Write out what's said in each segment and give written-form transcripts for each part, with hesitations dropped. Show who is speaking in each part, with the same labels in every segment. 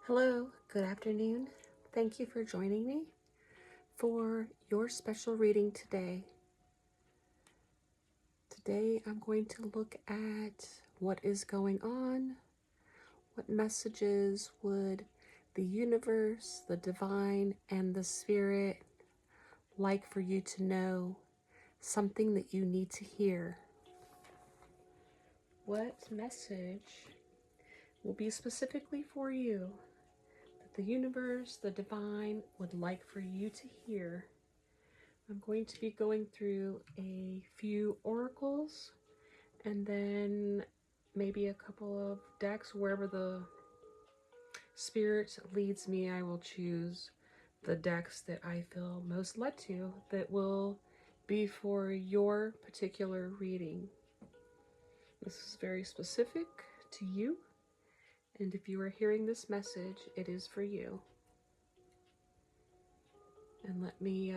Speaker 1: Hello, good afternoon. Thank you for joining me for your special reading today. Today I'm going to look at what is going on, what messages would the universe, the divine, and the spirit like for you to know, something that you need to hear. What message will be specifically for you that the universe, the divine, would like for you to hear? I'm going to be going through a few oracles and then maybe a couple of decks. Wherever the spirit leads me, I will choose the decks that I feel most led to that will be for your particular reading. This is very specific to you, and if you are hearing this message, it is for you. And let me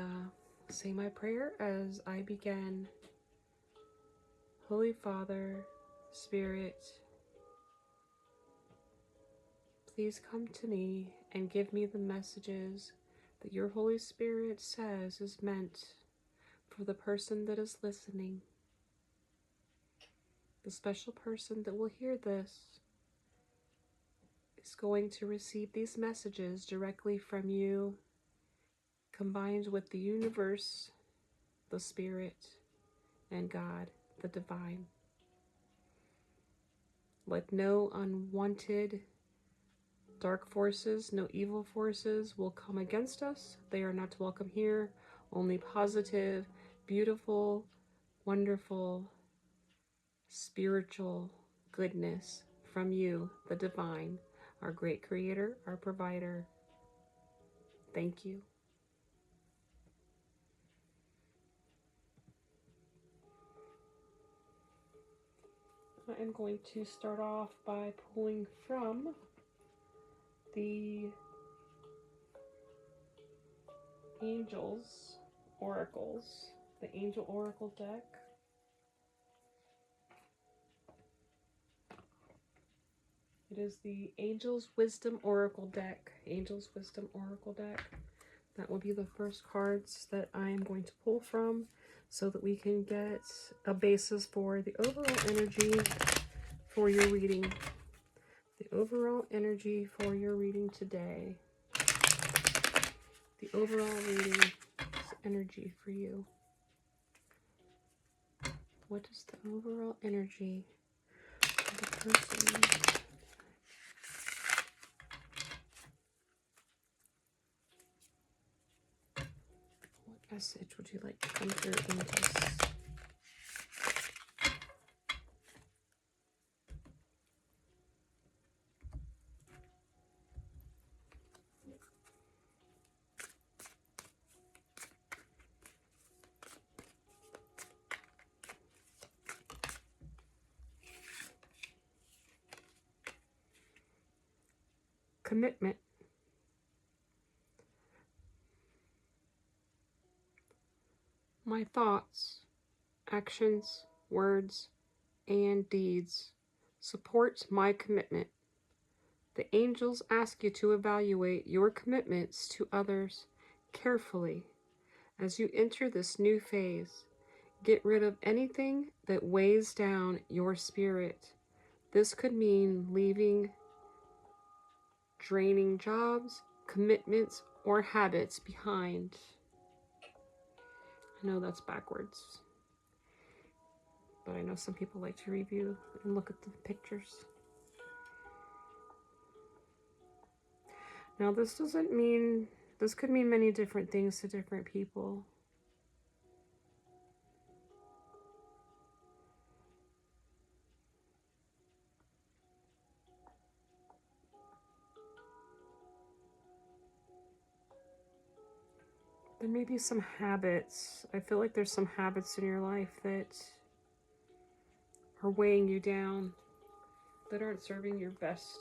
Speaker 1: say my prayer as I begin. Holy Father, Spirit, please come to me and give me the messages that your Holy Spirit says is meant for the person that is listening. The special person that will hear this is going to receive these messages directly from you, combined with the universe, the Spirit, and God, the divine. Let no unwanted dark forces, no evil forces will come against us. They are not welcome here. Only positive, beautiful, wonderful, spiritual goodness from you, the divine, our great creator, our provider. Thank you. I am going to start off by pulling from the Angels Oracles, the Angel Oracle deck. It is the Angels Wisdom Oracle deck. Angels Wisdom Oracle deck. That will be the first cards that I am going to pull from so that we can get a basis for the overall energy for your reading. The overall energy for your reading today. The overall reading energy for you. What is the overall energy for the person? What message would you like to come through, Angels? Commitment. My thoughts, actions, words, and deeds support my commitment. The angels ask you to evaluate your commitments to others carefully as you enter this new phase. Get rid of anything that weighs down your spirit. This could mean leaving draining jobs, commitments, or habits behind. I know that's backwards, but I know some people like to review and look at the pictures. Now, this could mean many different things to different people. There may be some habits. I feel like there's some habits in your life that are weighing you down, that aren't serving your best.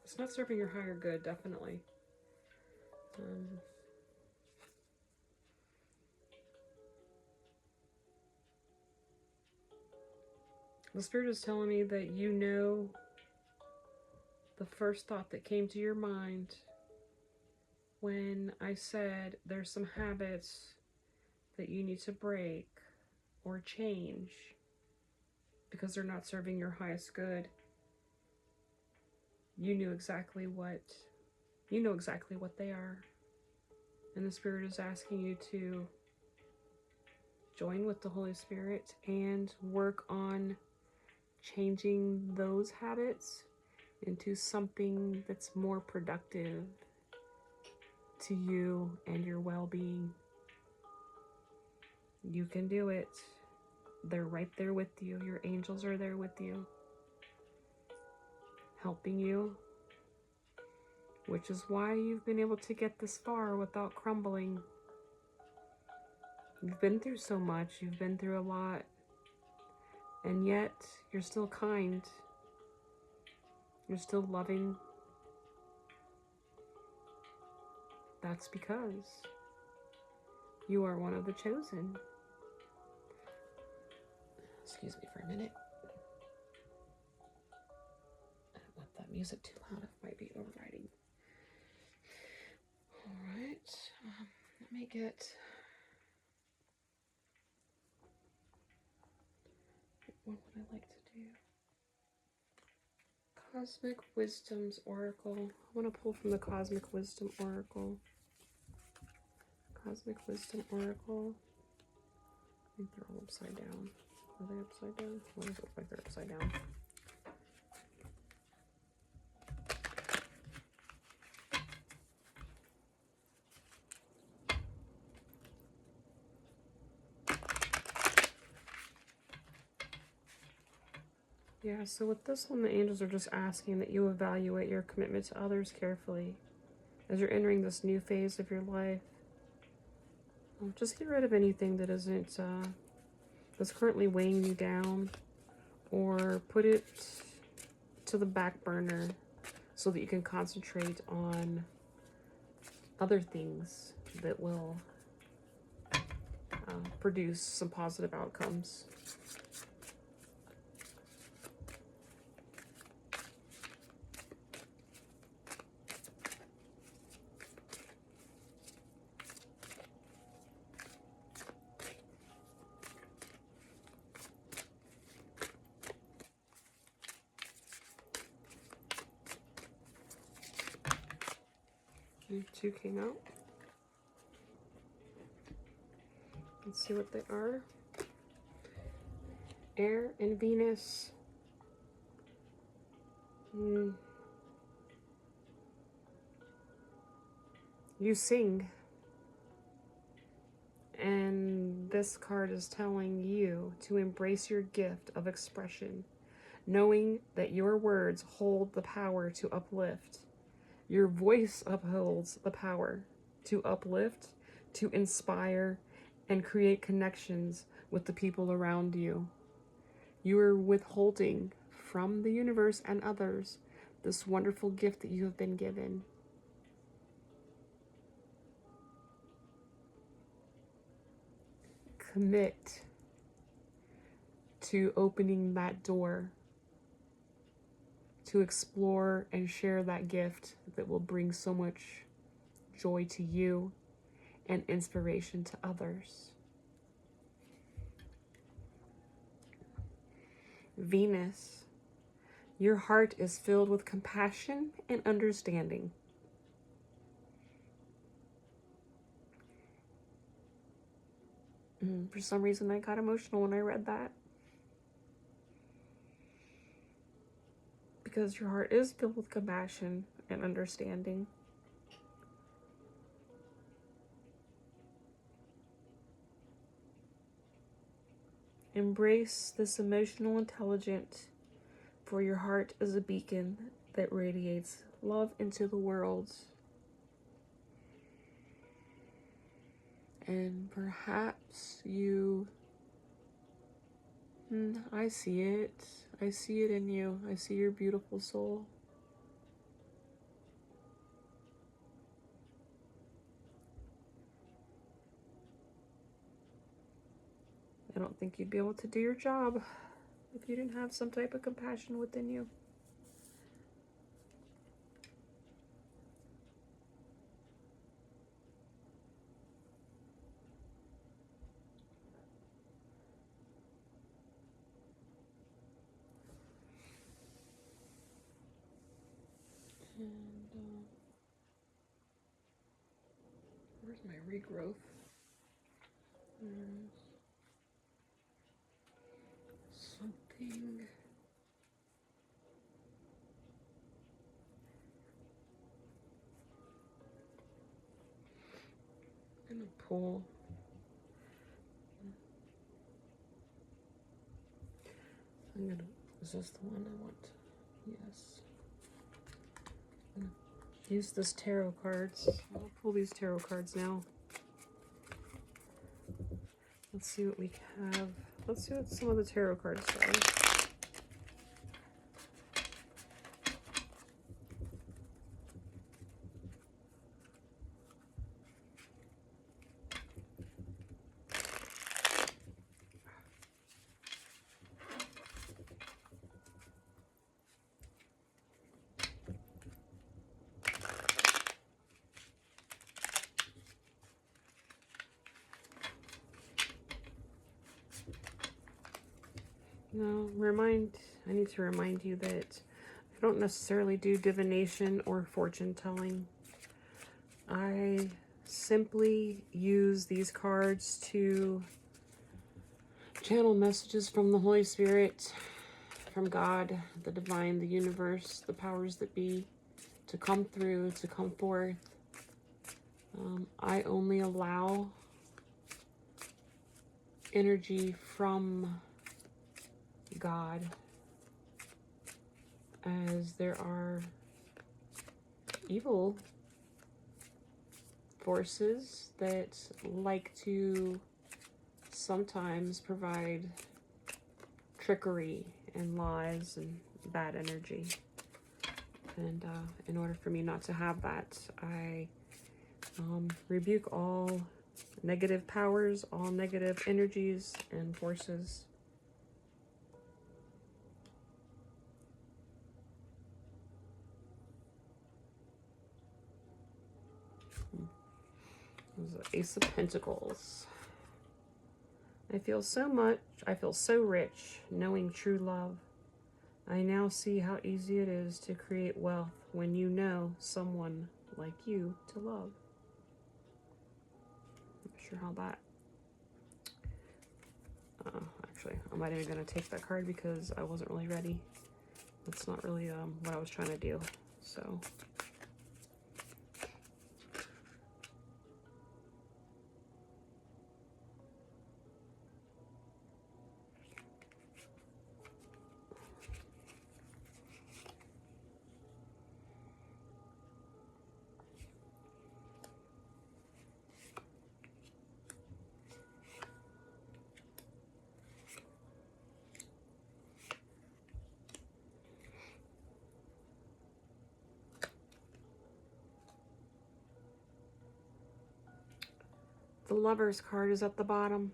Speaker 1: It's not serving your higher good, definitely. The Spirit is telling me that you know the first thought that came to your mind when I said there's some habits that you need to break or change because they're not serving your highest good, you know exactly what they are. And the Spirit is asking you to join with the Holy Spirit and work on changing those habits into something that's more productive to you and your well-being. You can do it. They're right there with you. Your angels are there with you, helping you, which is why you've been able to get this far without crumbling. You've been through so much. You've been through a lot. And yet, you're still kind. You're still loving. That's because you are one of the chosen. Excuse me for a minute. I don't want that music too loud. It might be overriding. Alright. Let me get... What would I like to do? Cosmic Wisdom's Oracle. I want to pull from the Cosmic Wisdom Oracle. Cosmic Wisdom Oracle. I think they're all upside down. Are they upside down? Why does it look like they're upside down? Yeah, so with this one, the angels are just asking that you evaluate your commitment to others carefully as you're entering this new phase of your life. Just get rid of anything that isn't, that's currently weighing you down, or put it to the back burner so that you can concentrate on other things that will produce some positive outcomes. Two came out. Let's see what they are. Air and Venus. You sing. And this card is telling you to embrace your gift of expression, knowing that your words hold the power to uplift. Your voice upholds the power to uplift, to inspire, and create connections with the people around you. You are withholding from the universe and others this wonderful gift that you have been given. Commit to opening that door to explore and share that gift that will bring so much joy to you and inspiration to others. Venus, your heart is filled with compassion and understanding. For some reason, I got emotional when I read that. Because your heart is filled with compassion and understanding. Embrace this emotional intelligence, for your heart is a beacon that radiates love into the world. And perhaps you... I see it. I see it in you. I see your beautiful soul. I don't think you'd be able to do your job if you didn't have some type of compassion within you. Where's my regrowth? Something. I'm gonna pull. Is this the one I want? Yes. I'm gonna use this tarot cards. I'll pull these tarot cards now. Let's see what we have. Let's see what some of the tarot cards say. Now, I need to remind you that I don't necessarily do divination or fortune telling. I simply use these cards to channel messages from the Holy Spirit, from God, the divine, the universe, the powers that be, to come through, to come forth. I only allow energy from God, as there are evil forces that like to sometimes provide trickery and lies and bad energy. And in order for me not to have that, I rebuke all negative powers, all negative energies and forces. Ace of Pentacles. I feel so rich knowing true love. I now see how easy it is to create wealth when you know someone like you to love. Not sure how that... actually, I'm not even going to take that card because I wasn't really ready. That's not really what I was trying to do. So... the Lover's card is at the bottom.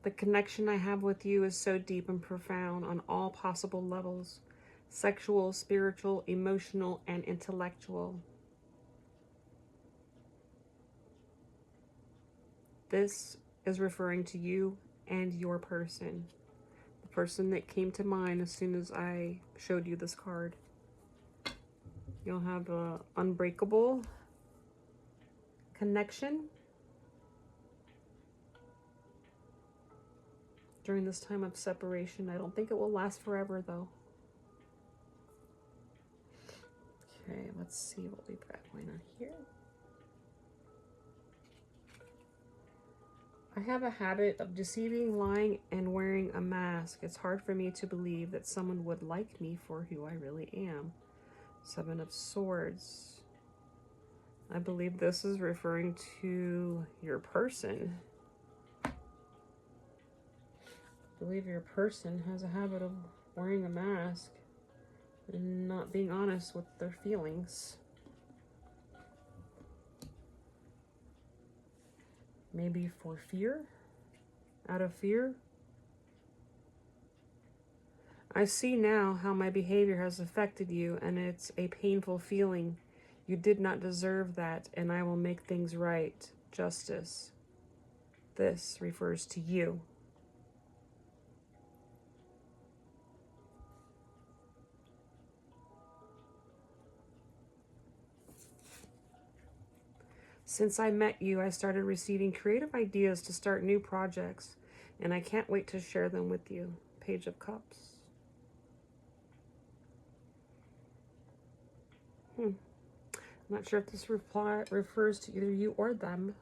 Speaker 1: The connection I have with you is so deep and profound on all possible levels: sexual, spiritual, emotional, and intellectual. This is referring to you and your person. The person that came to mind as soon as I showed you this card. You'll have an unbreakable connection during this time of separation. I don't think it will last forever, though. Okay, let's see what we've got going on here. I have a habit of deceiving, lying, and wearing a mask. It's hard for me to believe that someone would like me for who I really am. Seven of Swords. I believe this is referring to your person. I believe your person has a habit of wearing a mask and not being honest with their feelings. Maybe for fear? Out of fear? I see now how my behavior has affected you, and it's a painful feeling. You did not deserve that, and I will make things right. Justice. This refers to you. Since I met you, I started receiving creative ideas to start new projects, and I can't wait to share them with you. Page of Cups. I'm not sure if this reply refers to either you or them.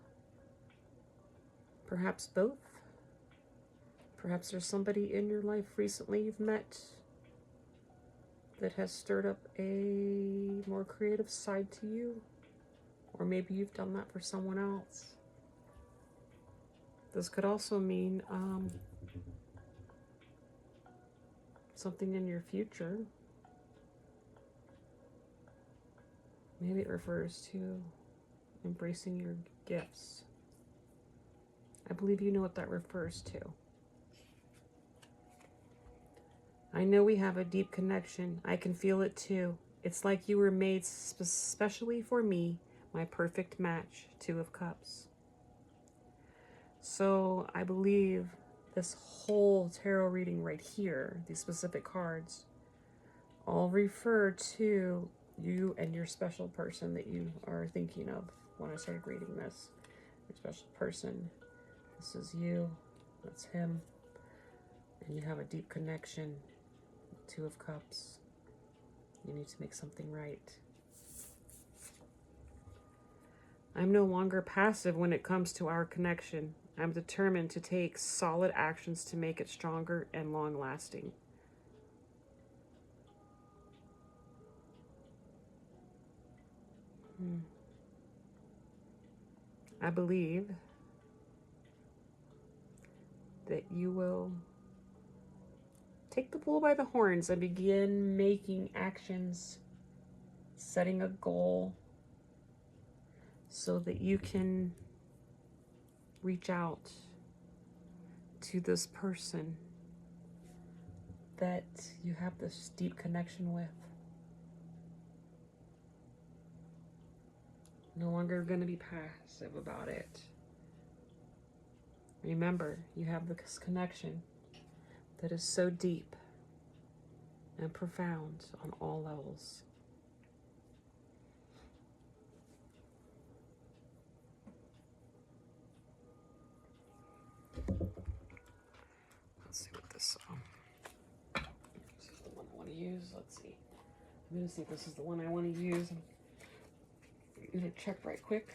Speaker 1: Perhaps both. Perhaps there's somebody in your life recently you've met that has stirred up a more creative side to you. Or maybe you've done that for someone else. This could also mean something in your future. Maybe it refers to embracing your gifts. I believe you know what that refers to. I know we have a deep connection. I can feel it too. It's like you were made specially for me, my perfect match. Two of Cups. So I believe this whole tarot reading right here, these specific cards, all refer to you and your special person that you are thinking of when I started reading this. Your special person. This is you. That's him. And you have a deep connection. Two of Cups. You need to make something right. I'm no longer passive when it comes to our connection. I'm determined to take solid actions to make it stronger and long-lasting. I believe that you will take the bull by the horns and begin making actions, setting a goal so that you can reach out to this person that you have this deep connection with. No longer going to be passive about it. Remember, you have this connection that is so deep and profound on all levels. Let's see what this is the one I want to use. Let's see. I'm going to see if this is the one I want to use. I'm going to check right quick.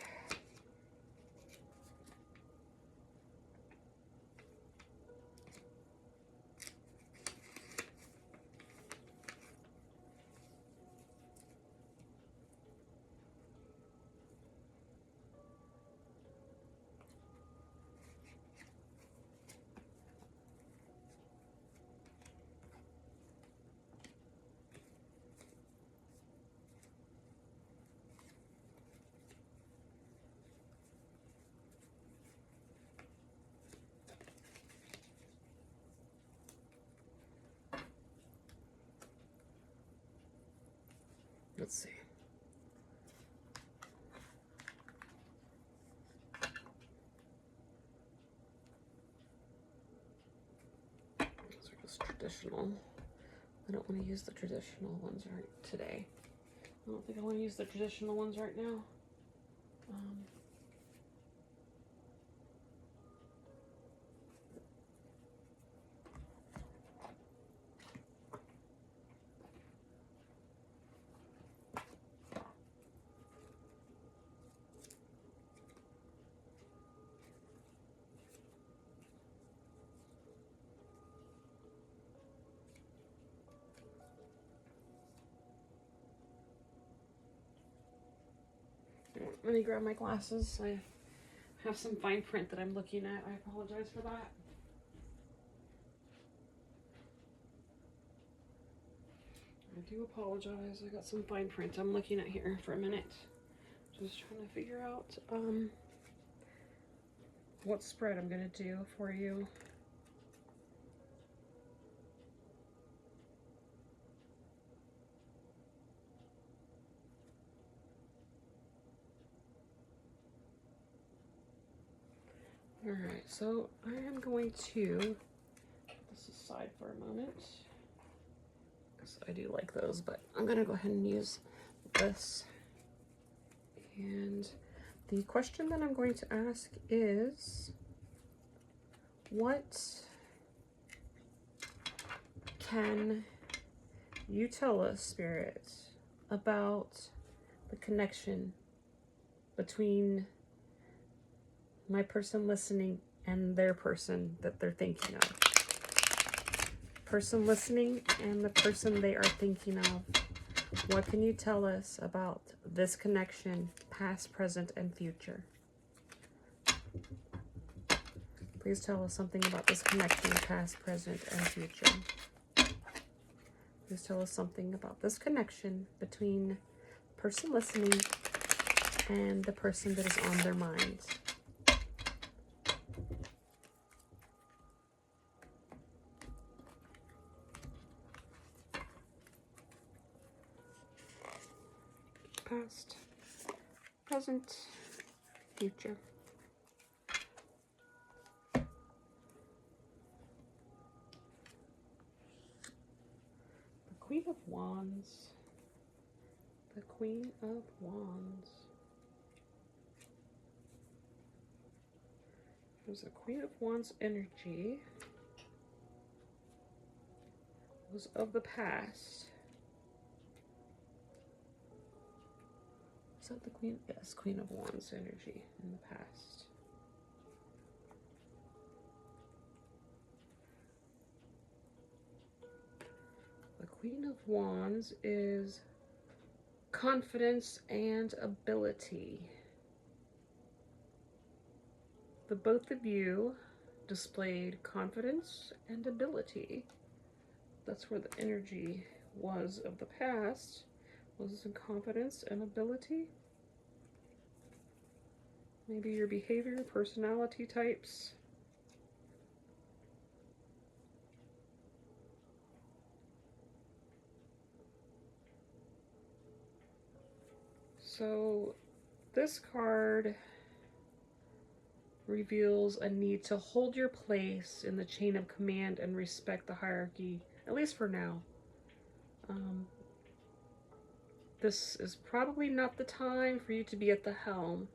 Speaker 1: Let's see. Those are just traditional. I don't want to use the traditional ones right today. I don't think I want to use the traditional ones right now. Let me grab my glasses. I have some fine print that I'm looking at. I apologize for that. I do apologize. I got some fine print I'm looking at here for a minute. Just trying to figure out what spread I'm going to do for you. Alright, so I am going to put this aside for a moment, because I do like those, but I'm going to go ahead and use this. And The question that I'm going to ask is, what can you tell us, Spirit, about the connection between my person listening and their person that they're thinking of? Person listening and the person they are thinking of. What can you tell us about this connection, past, present, and future? Please tell us something about this connection, past, present, and future. Please tell us something about this connection between the person listening and the person that is on their mind. Past, present, future. The Queen of Wands. The Queen of Wands. There's a Queen of Wands energy. It was of the past. Is that the Queen? Yes, Queen of Wands energy in the past. The Queen of Wands is confidence and ability. The both of you displayed confidence and ability. That's where the energy was of the past, was in confidence and ability. Maybe your behavior, personality types. So this card reveals a need to hold your place in the chain of command and respect the hierarchy, at least for now. This is probably not the time for you to be at the helm,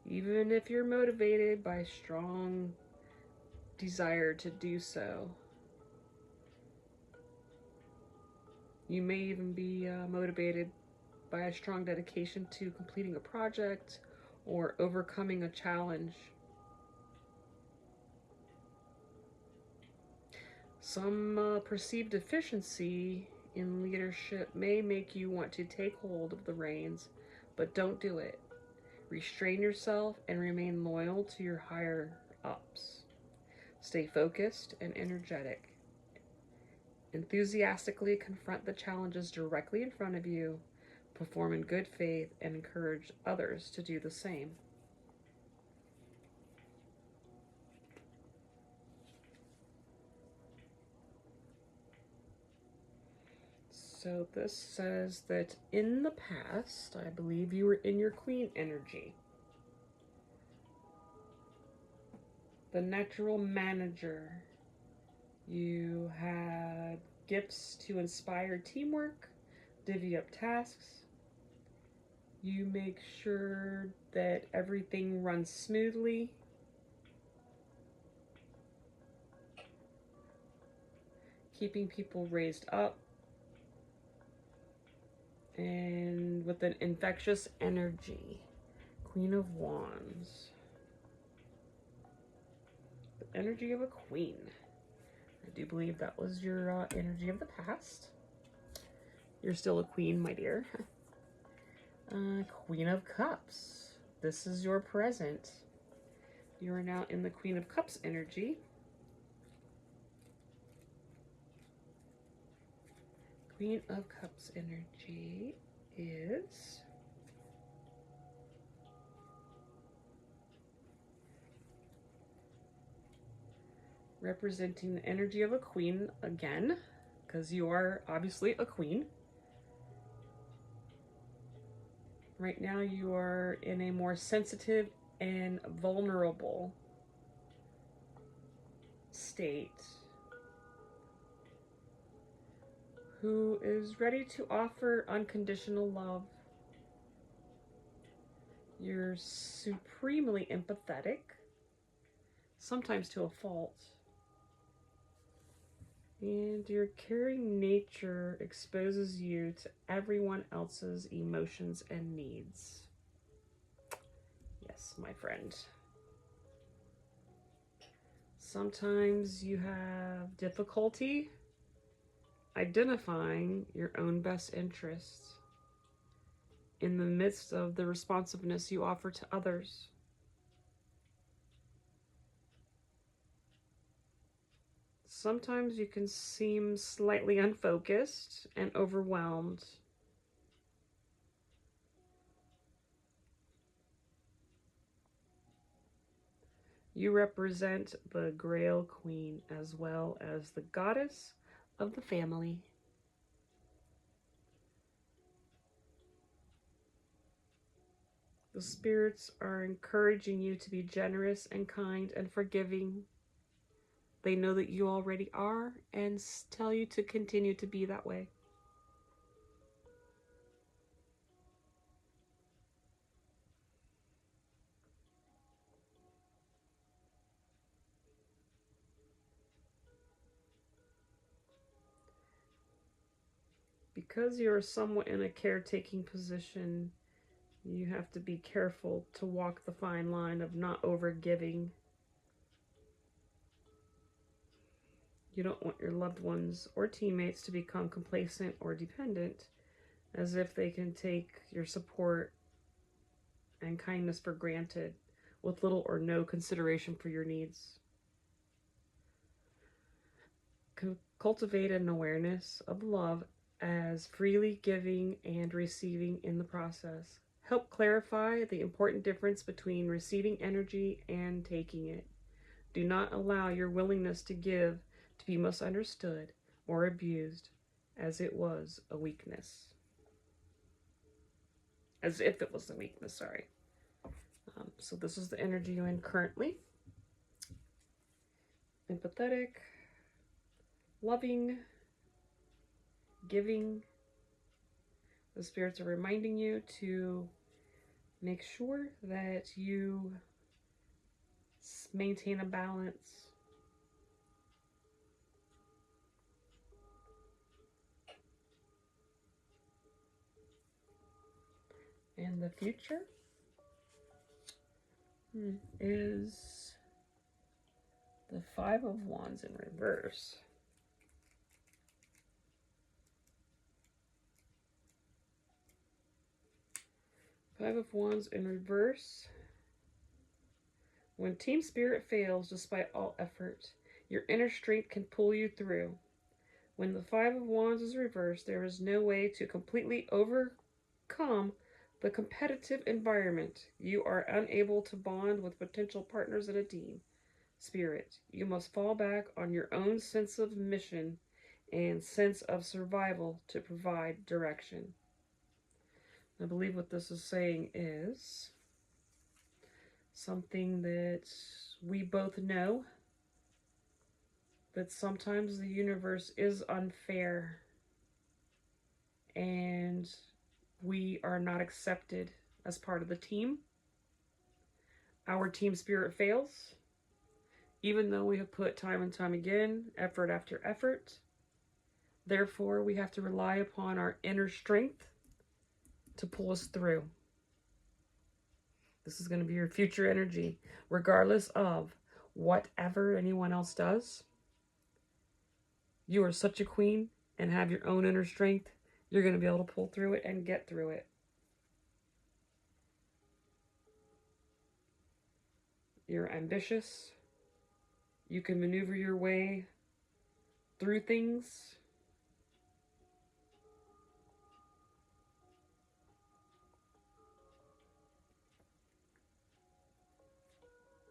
Speaker 1: even if you're motivated by a strong desire to do so. You may even be motivated by a strong dedication to completing a project or overcoming a challenge. Some perceived deficiency in leadership may make you want to take hold of the reins, but don't do it. Restrain yourself and remain loyal to your higher ups. Stay focused and energetic. Enthusiastically confront the challenges directly in front of you. Perform in good faith and encourage others to do the same. So this says that in the past, I believe you were in your queen energy. The natural manager. You had gifts to inspire teamwork, divvy up tasks. You make sure that everything runs smoothly. Keeping people raised up. And with an infectious energy. Queen of Wands. The energy of a queen. I do believe that was your energy of the past. You're still a queen, my dear. Queen of Cups. This is your present. You are now in the Queen of Cups energy. Queen of Cups energy is representing the energy of a queen again, because you are obviously a queen. Right now you are in a more sensitive and vulnerable state, who is ready to offer unconditional love. You're supremely empathetic, sometimes to a fault. And your caring nature exposes you to everyone else's emotions and needs. Yes, my friend. Sometimes you have difficulty identifying your own best interests in the midst of the responsiveness you offer to others. Sometimes you can seem slightly unfocused and overwhelmed. You represent the Grail Queen as well as the goddess of the family. The spirits are encouraging you to be generous and kind and forgiving. They know that you already are and tell you to continue to be that way. Because you're somewhat in a caretaking position, you have to be careful to walk the fine line of not overgiving. You don't want your loved ones or teammates to become complacent or dependent, as if they can take your support and kindness for granted with little or no consideration for your needs. Cultivate an awareness of love as freely giving and receiving in the process. Help clarify the important difference between receiving energy and taking it. Do not allow your willingness to give to be misunderstood or abused as it was a weakness. As if it was a weakness, sorry. So this is the energy you're in currently. Empathetic, loving, giving. The spirits are reminding you to make sure that you maintain a balance. And the future is the Five of Wands in reverse. Five of Wands in reverse. When team spirit fails despite all effort, your inner strength can pull you through. When the Five of Wands is reversed, there is no way to completely overcome the competitive environment. You are unable to bond with potential partners in a team spirit. You must fall back on your own sense of mission and sense of survival to provide direction. I believe what this is saying is something that we both know, that sometimes the universe is unfair and we are not accepted as part of the team. Our team spirit fails, even though we have put time and time again, effort after effort. Therefore, we have to rely upon our inner strength to pull us through. This is going to be your future energy, regardless of whatever anyone else does. You are such a queen and have your own inner strength. You're going to be able to pull through it and get through it. You're ambitious. You can maneuver your way through things.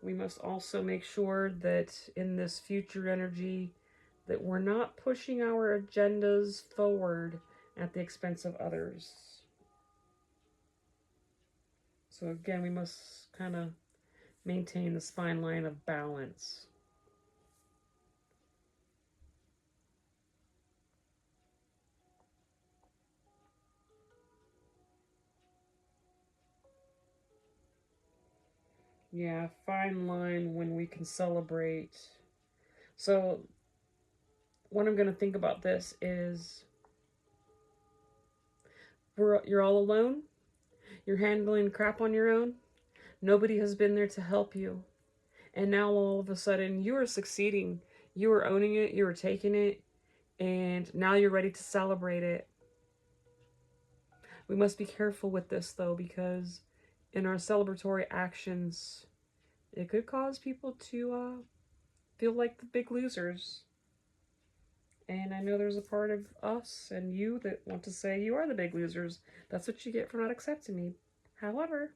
Speaker 1: We must also make sure that in this future energy that we're not pushing our agendas forward at the expense of others. So again, we must kind of maintain this fine line of balance. Yeah, fine line when we can celebrate. So, what I'm going to think about this is you're all alone. You're handling crap on your own. Nobody has been there to help you. And now all of a sudden you are succeeding. You are owning it. You are taking it. And now you're ready to celebrate it. We must be careful with this though, because in our celebratory actions, it could cause people to feel like the big losers. And I know there's a part of us and you that want to say you are the big losers. That's what you get for not accepting me. However,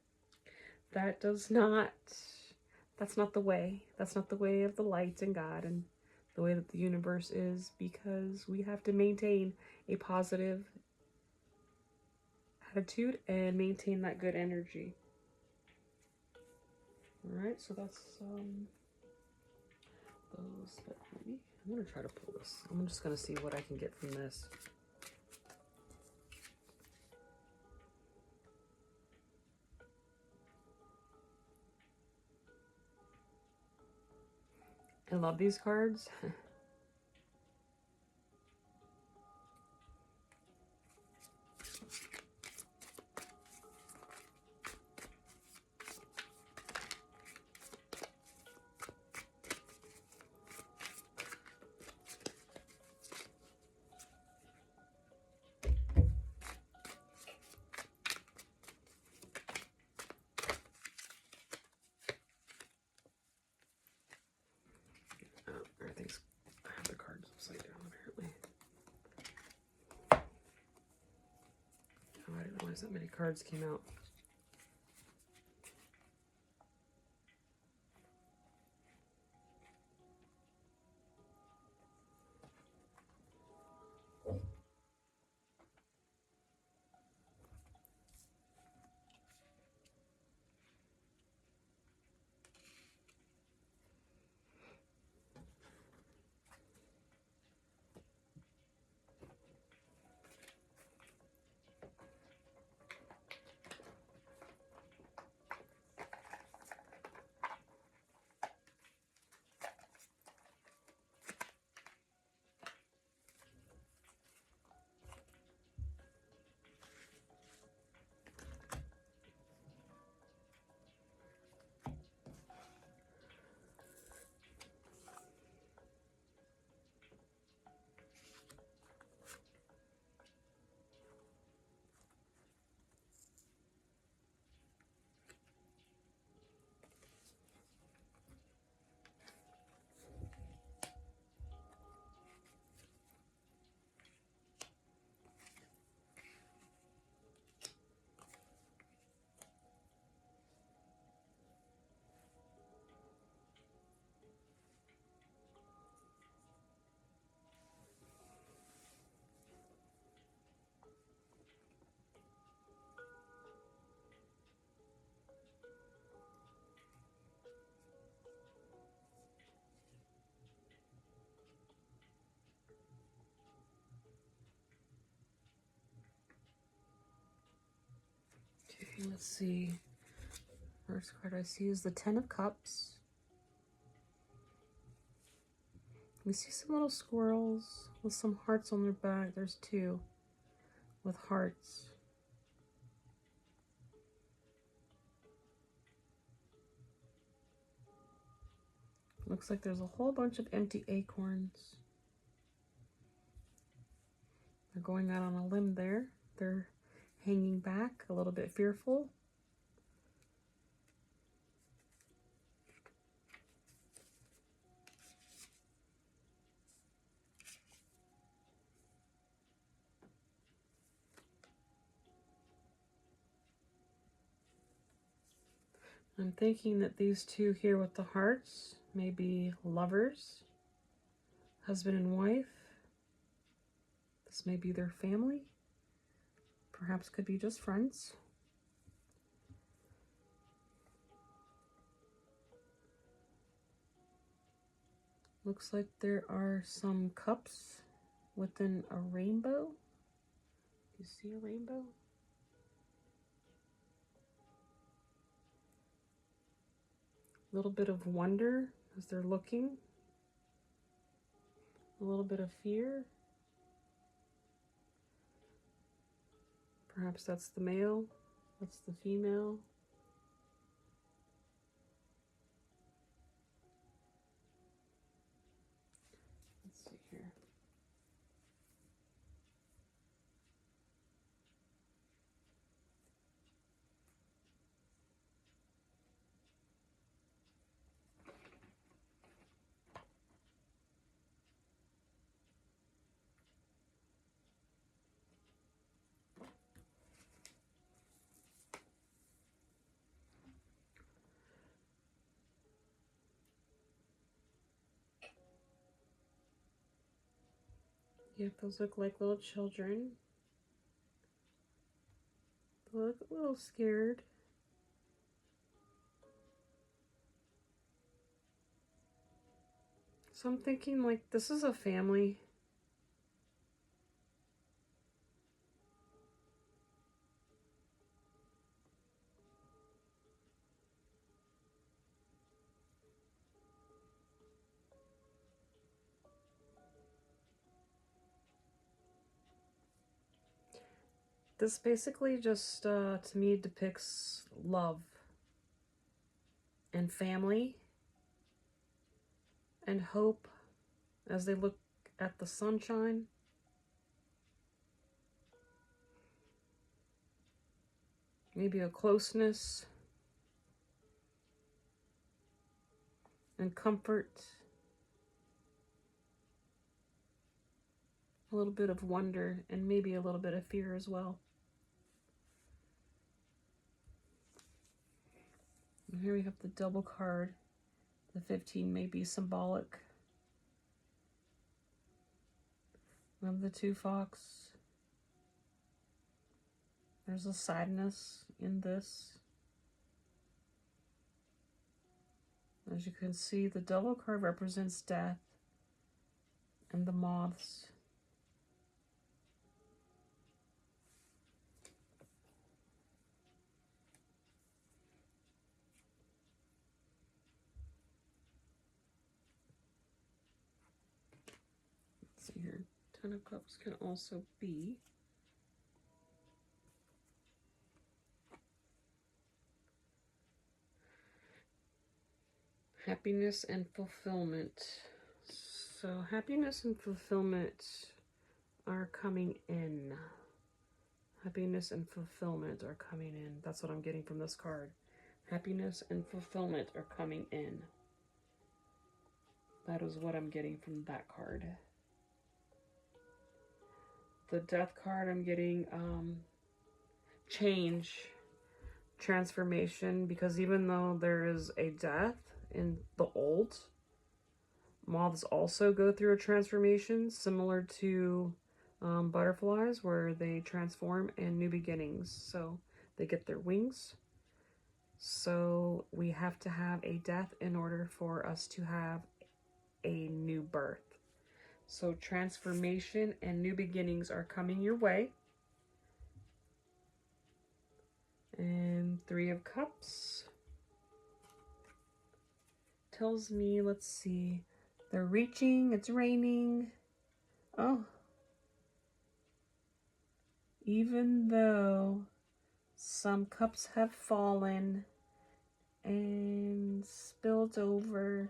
Speaker 1: that does not, that's not the way. That's not the way of the light and God and the way that the universe is, because we have to maintain a positive attitude and maintain that good energy. Alright, so that's those, but maybe I'm gonna try to pull this. I'm just gonna see what I can get from this. I love these cards. Everything's, I have the cards upside down apparently. Oh, I didn't realize that many cards came out. Okay, let's see. First card I see is the Ten of Cups. We see some little squirrels with some hearts on their back. There's two with hearts. Looks like there's a whole bunch of empty acorns. They're going out on a limb there. They're hanging back, a little bit fearful. I'm thinking that these two here with the hearts may be lovers, husband and wife. This may be their family. Perhaps could be just friends. Looks like there are some cups within a rainbow. Do you see a rainbow? A little bit of wonder as they're looking. A little bit of fear. Perhaps that's the male, that's the female. Let's see here. Yeah, those look like little children. They look a little scared. So I'm thinking like this is a family. This basically just, to me, depicts love and family and hope as they look at the sunshine. Maybe a closeness and comfort. A little bit of wonder and maybe a little bit of fear as well. And here we have the double card. The 15 may be symbolic of the 2 fox. There's a sadness in this. As you can see, the double card represents death and the moths. Let's see here. 10 of Cups can also be happiness and fulfillment. So happiness and fulfillment are coming in. Happiness and fulfillment are coming in. That's what I'm getting from this card. Happiness and fulfillment are coming in. That is what I'm getting from that card. The Death card, I'm getting change, transformation, because even though there is a death in the old, moths also go through a transformation similar to butterflies, where they transform in new beginnings. So they get their wings. So we have to have a death in order for us to have a new birth. So transformation and new beginnings are coming your way. And 3 of Cups tells me, let's see, they're reaching, it's raining. Oh, even though some cups have fallen and spilled over,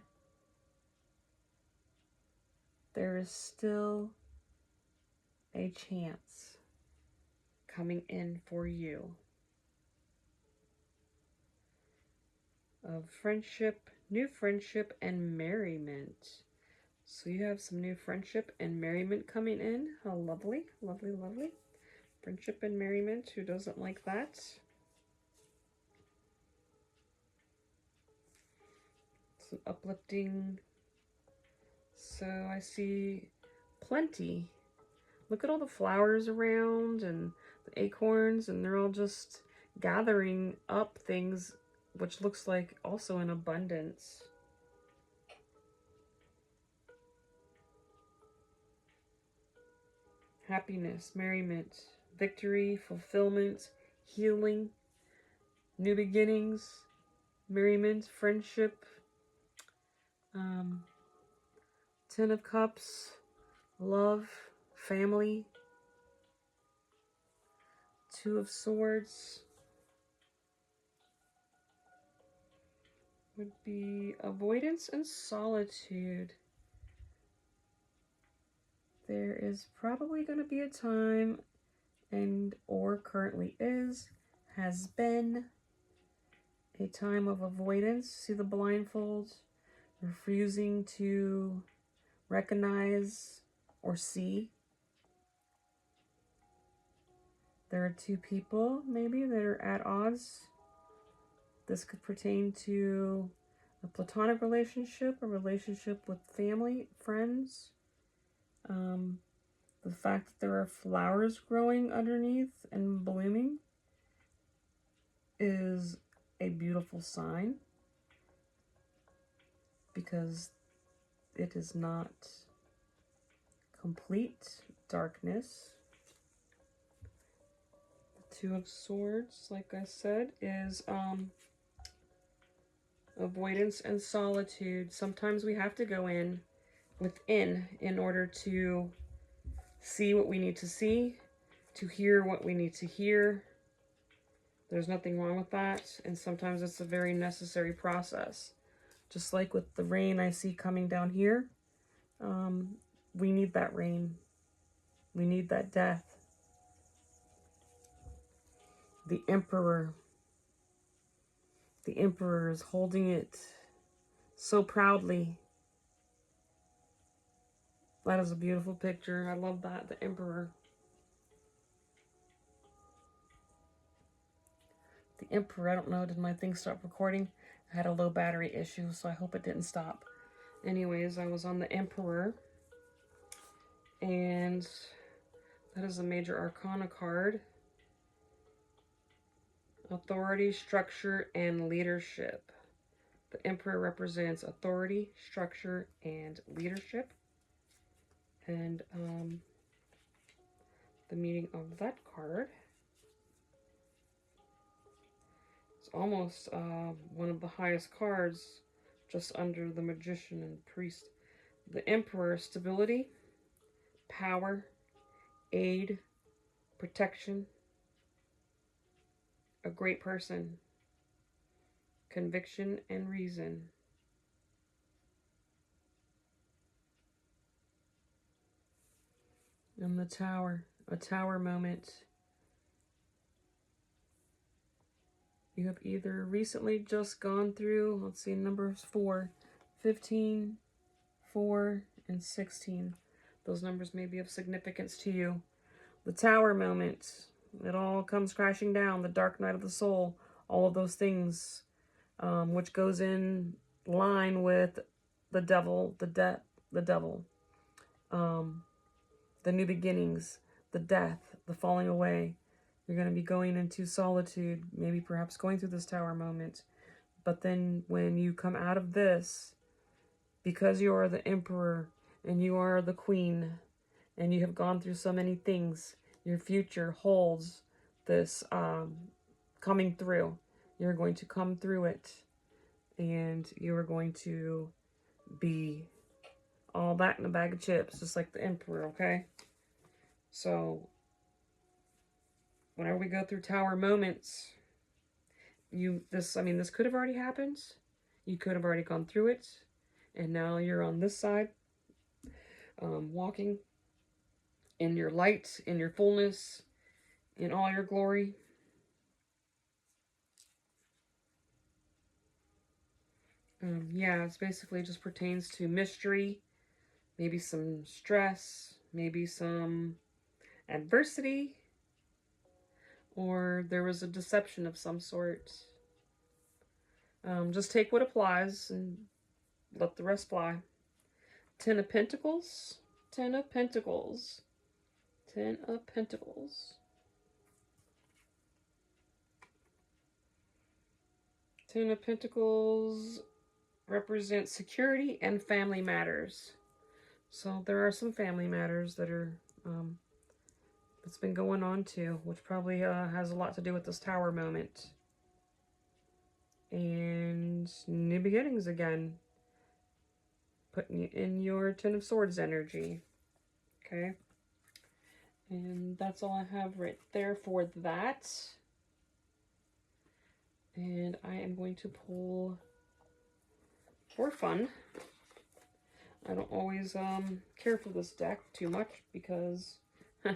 Speaker 1: there is still a chance coming in for you of friendship, new friendship, and merriment. So you have some new friendship and merriment coming in. How lovely, lovely, lovely. Friendship and merriment. Who doesn't like that? Some uplifting. So I see plenty. Look at all the flowers around and the acorns, and they're all just gathering up things, which looks like also in abundance. Happiness, merriment, victory, fulfillment, healing, new beginnings, merriment, friendship. Ten of Cups, love, family. Two of Swords would be avoidance and solitude. There is probably going to be a time, and or currently is, has been, a time of avoidance. See the blindfold? Refusing to recognize or see. There are two people, maybe, that are at odds. This could pertain to a platonic relationship, a relationship with family, friends. The fact that there are flowers growing underneath and blooming is a beautiful sign, because it is not complete darkness. The Two of Swords, like I said, is avoidance and solitude. Sometimes we have to go within in order to see what we need to see, to hear what we need to hear. There's nothing wrong with that, and sometimes it's a very necessary process. Just like with the rain I see coming down here, we need that rain. We need that death. The Emperor. The Emperor is holding it so proudly. That is a beautiful picture. I love that, the Emperor. The Emperor, I don't know, did my thing stop recording? I had a low battery issue, so I hope it didn't stop. Anyways, I was on the Emperor, and that is a major arcana card. Authority, structure, and leadership. The Emperor represents authority, structure, and leadership. And the meaning of that card, it's almost one of the highest cards, just under the Magician and Priest. The Emperor, stability, power, aid, protection, a great person, conviction, and reason. And the Tower, a Tower moment. You have either recently just gone through, let's see, numbers 4, 15, 4, and 16. Those numbers may be of significance to you. The Tower moment. It all comes crashing down. The dark night of the soul. All of those things, which goes in line with the devil, the devil. The new beginnings, the death, the falling away. You're going to be going into solitude, maybe perhaps going through this Tower moment. But then when you come out of this, because you are the Emperor and you are the Queen and you have gone through so many things, your future holds this coming through. You're going to come through it, and you are going to be all that in a bag of chips, just like the Emperor, okay? So whenever we go through Tower moments, this could have already happened. You could have already gone through it, and now you're on this side, walking in your light, in your fullness, in all your glory. Yeah, it's basically just pertains to mystery, maybe some stress, maybe some adversity, or there was a deception of some sort. Just take what applies and let the rest fly. 10 of Pentacles. 10 of Pentacles. 10 of Pentacles. 10 of Pentacles represents security and family matters. So there are some family matters that are that's been going on too, which probably has a lot to do with this Tower moment. and new beginnings again. Putting in your Ten of Swords energy. Okay. And that's all I have right there for that. And I am going to pull for fun. I don't always care for this deck too much because I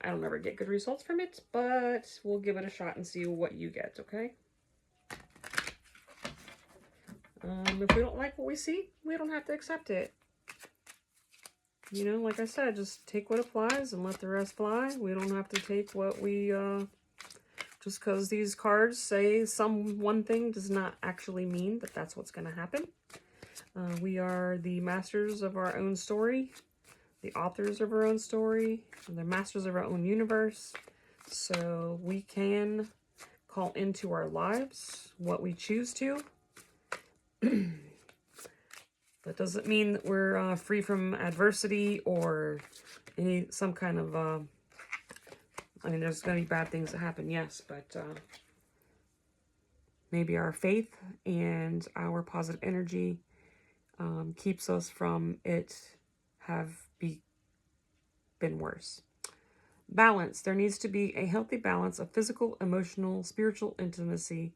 Speaker 1: don't ever get good results from it, but we'll give it a shot and see what you get, okay? If we don't like what we see, we don't have to accept it. You know, like I said, just take what applies and let the rest fly. We don't have to take what we, just because these cards say one thing does not actually mean that that's what's going to happen. We are the masters of our own story, the authors of our own story, and the masters of our own universe. So we can call into our lives what we choose to. That doesn't mean that we're free from adversity or some kind of, I mean, there's going to be bad things that happen, yes, but maybe our faith and our positive energy keeps us from it been worse. Balance. There needs to be a healthy balance of physical, emotional, spiritual intimacy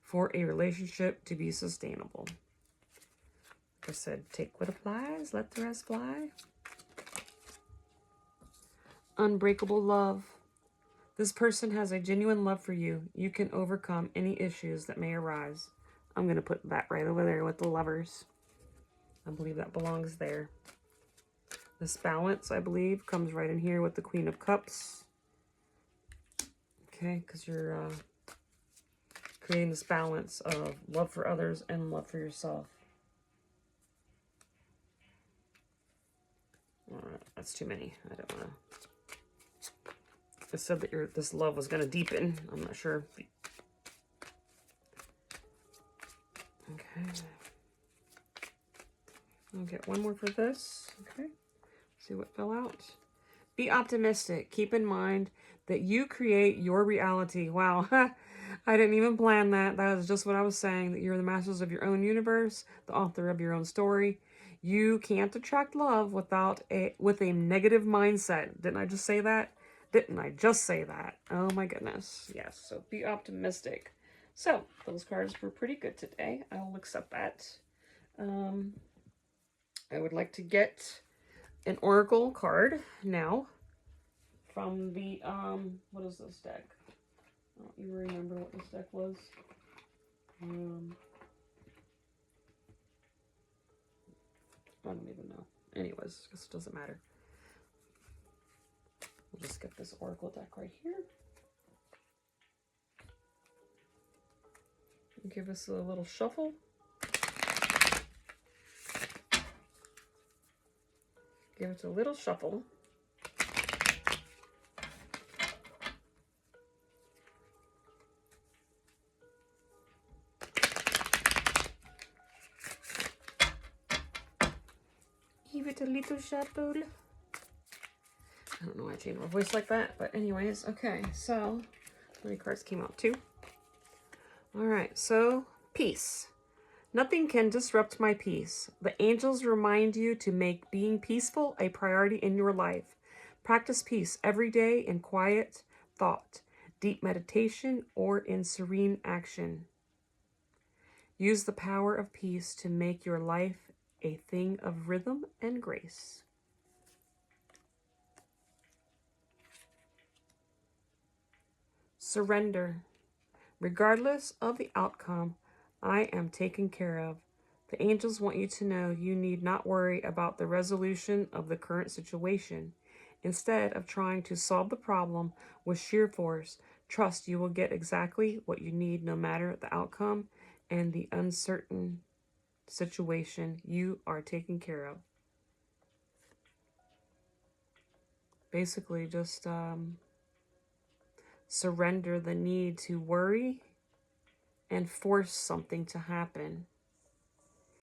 Speaker 1: for a relationship to be sustainable. Like I said, take what applies, let the rest fly. Unbreakable love. This person has a genuine love for you. You can overcome any issues that may arise. I'm going to put that right over there with the Lovers. I believe that belongs there. This balance, I believe, comes right in here with the Queen of Cups. Okay, because you're creating this balance of love for others and love for yourself. Alright, that's too many. I don't want to. It said that this love was going to deepen. I'm not sure. Okay. I'll get one more for this. Okay. See what fell out. Be optimistic. Keep in mind that you create your reality. Wow. I didn't even plan that. That was just what I was saying. That you're the masters of your own universe, the author of your own story. You can't attract love with a negative mindset. Didn't I just say that? Didn't I just say that? Oh my goodness. Yes. So be optimistic. So those cards were pretty good today. I will accept that. I would like to get an Oracle card now from the, what is this deck? I don't even remember what this deck was. I don't even know. Anyways, I guess it doesn't matter. We'll just get this Oracle deck right here. Give us a little shuffle. Give it a little shuffle. Give it a little shuffle. I don't know why I changed my voice like that, but anyways, okay, so how many cards came out? 2. All right, so peace. Nothing can disrupt my peace. The angels remind you to make being peaceful a priority in your life. Practice peace every day in quiet thought, deep meditation, or in serene action. Use the power of peace to make your life a thing of rhythm and grace. Surrender. Regardless of the outcome, I am taken care of. The angels want you to know you need not worry about the resolution of the current situation. Instead of trying to solve the problem with sheer force, trust you will get exactly what you need no matter the outcome and the uncertain situation. You are taken care of. Basically, just surrender the need to worry and force something to happen.